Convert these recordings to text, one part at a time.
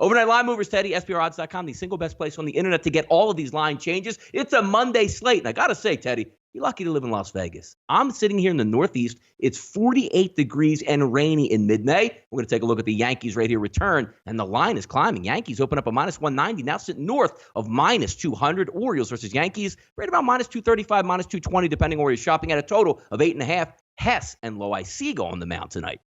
Overnight line movers, Teddy, SPRodds.com, the single best place on the internet to get all of these line changes. It's a Monday slate. And I got to say, Teddy, you're lucky to live in Las Vegas. I'm sitting here in the Northeast. It's 48 degrees and rainy in mid-May. We're going to take a look at the Yankees right here return, and the line is climbing. Yankees open up a minus 190, now sitting north of minus 200. Orioles versus Yankees, right about minus 235, minus 220, depending on where you're shopping, at a total of 8.5. Hess and Loisaga on the mound tonight.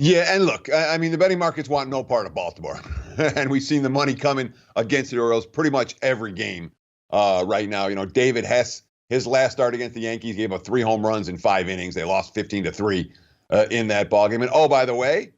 Yeah, and look, I mean, the betting markets want no part of Baltimore. And we've seen the money coming against the Orioles pretty much every game right now. You know, David Hess, his last start against the Yankees, gave up 3 home runs in 5 innings. They lost 15-3 in that ballgame. And, oh, by the way,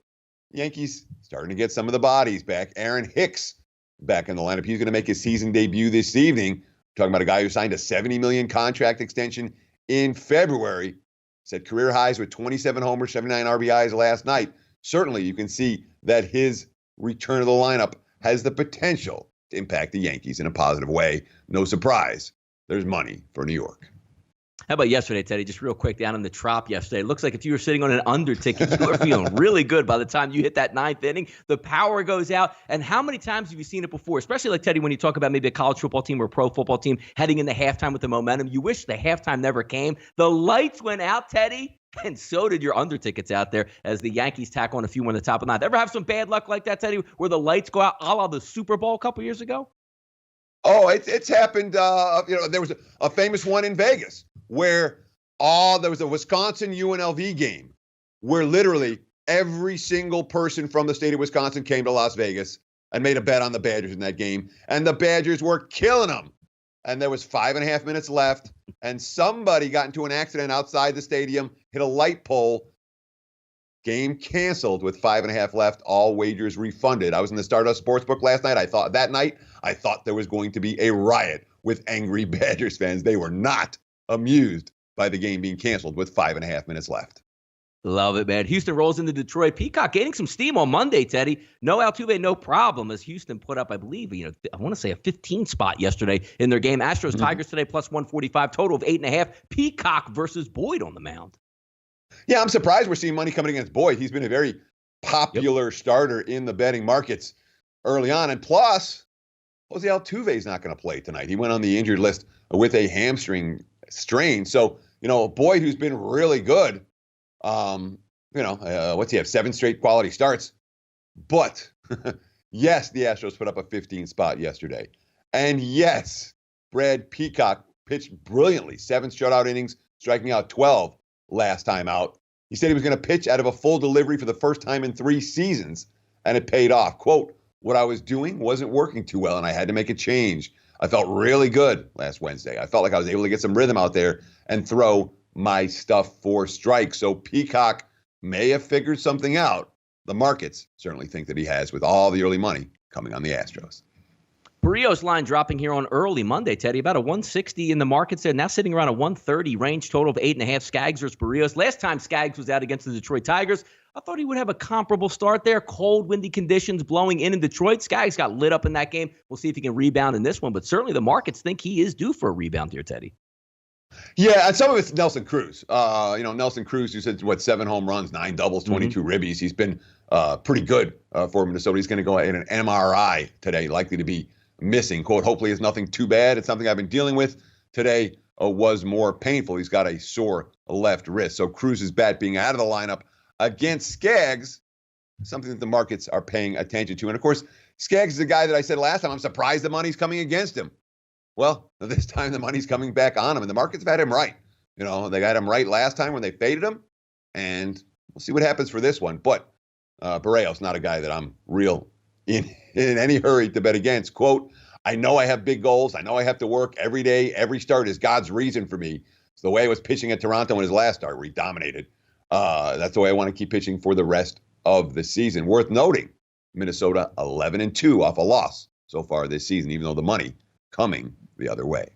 Yankees starting to get some of the bodies back. Aaron Hicks back in the lineup. He's going to make his season debut this evening. We're talking about a guy who signed a $70 million contract extension in February. Set career highs with 27 homers, 79 RBIs last night. Certainly, you can see that his return to the lineup has the potential to impact the Yankees in a positive way. No surprise, there's money for New York. How about yesterday, Teddy? Just real quick, down in the Trop yesterday. It looks like if you were sitting on an under ticket, you were feeling really good by the time you hit that 9th inning. The power goes out. And how many times have you seen it before? Especially like, Teddy, when you talk about maybe a college football team or a pro football team heading into halftime with the momentum. You wish the halftime never came. The lights went out, Teddy, and so did your under tickets out there as the Yankees tack on a few more in the top of the 9th. Ever have some bad luck like that, Teddy, where the lights go out a la the Super Bowl a couple years ago? Oh, it's happened. There was a famous one in Vegas where there was a Wisconsin UNLV game where literally every single person from the state of Wisconsin came to Las Vegas and made a bet on the Badgers in that game. And the Badgers were killing them. And there was 5.5 minutes left. And somebody got into an accident outside the stadium, hit a light pole. Game canceled with 5.5 left. All wagers refunded. I was in the Stardust Sportsbook last night. I thought there was going to be a riot with angry Badgers fans. They were not amused by the game being canceled with 5.5 minutes left. Love it, man. Houston rolls into Detroit. Peacock gaining some steam on Monday, Teddy. No Altuve, no problem, as Houston put up, I believe, I want to say a 15 spot yesterday in their game. Astros, Tigers today, plus 145, total of 8.5. Peacock versus Boyd on the mound. Yeah, I'm surprised we're seeing money coming against Boyd. He's been a very popular starter in the betting markets early on. And plus, Jose Altuve is not going to play tonight. He went on the injured list with a hamstring strain. So, Boyd, who's been really good, what's he have? 7 straight quality starts. But yes, the Astros put up a 15 spot yesterday. And yes, Brad Peacock pitched brilliantly. 7 shutout innings, striking out 12 last time out. He said he was going to pitch out of a full delivery for the first time in 3 seasons, and it paid off. Quote, "What I was doing wasn't working too well, and I had to make a change. I felt really good last Wednesday. I felt like I was able to get some rhythm out there and throw my stuff for strikes." So Peacock may have figured something out. The markets certainly think that he has, with all the early money coming on the Astros. Barrios line dropping here on early Monday, Teddy. About a 160 in the markets there. Now sitting around a 130 range, total of 8.5. Skaggs versus Barrios. Last time Skaggs was out against the Detroit Tigers, I thought he would have a comparable start there. Cold, windy conditions blowing in Detroit. Skaggs got lit up in that game. We'll see if he can rebound in this one, but certainly the markets think he is due for a rebound here, Teddy. Yeah, and some of it's Nelson Cruz. Nelson Cruz, who said, 7 home runs, 9 doubles, 22 ribbies. He's been pretty good for Minnesota. He's going to go in an MRI today, likely to be missing. Quote, "Hopefully it's nothing too bad. It's something I've been dealing with. Today was more painful." He's got a sore left wrist. So Cruz's bat being out of the lineup against Skaggs, something that the markets are paying attention to. And, of course, Skaggs is a guy that I said last time, I'm surprised the money's coming against him. Well, this time the money's coming back on him, and the markets have had him right. They got him right last time when they faded him, and we'll see what happens for this one. But Barrios, not a guy that I'm real in any hurry to bet against. Quote, "I know I have big goals. I know I have to work every day. Every start is God's reason for me. It's the way I was pitching at Toronto in his last start where he dominated. That's the way I want to keep pitching for the rest of the season." Worth noting, Minnesota 11-2 off a loss so far this season, even though the money coming the other way.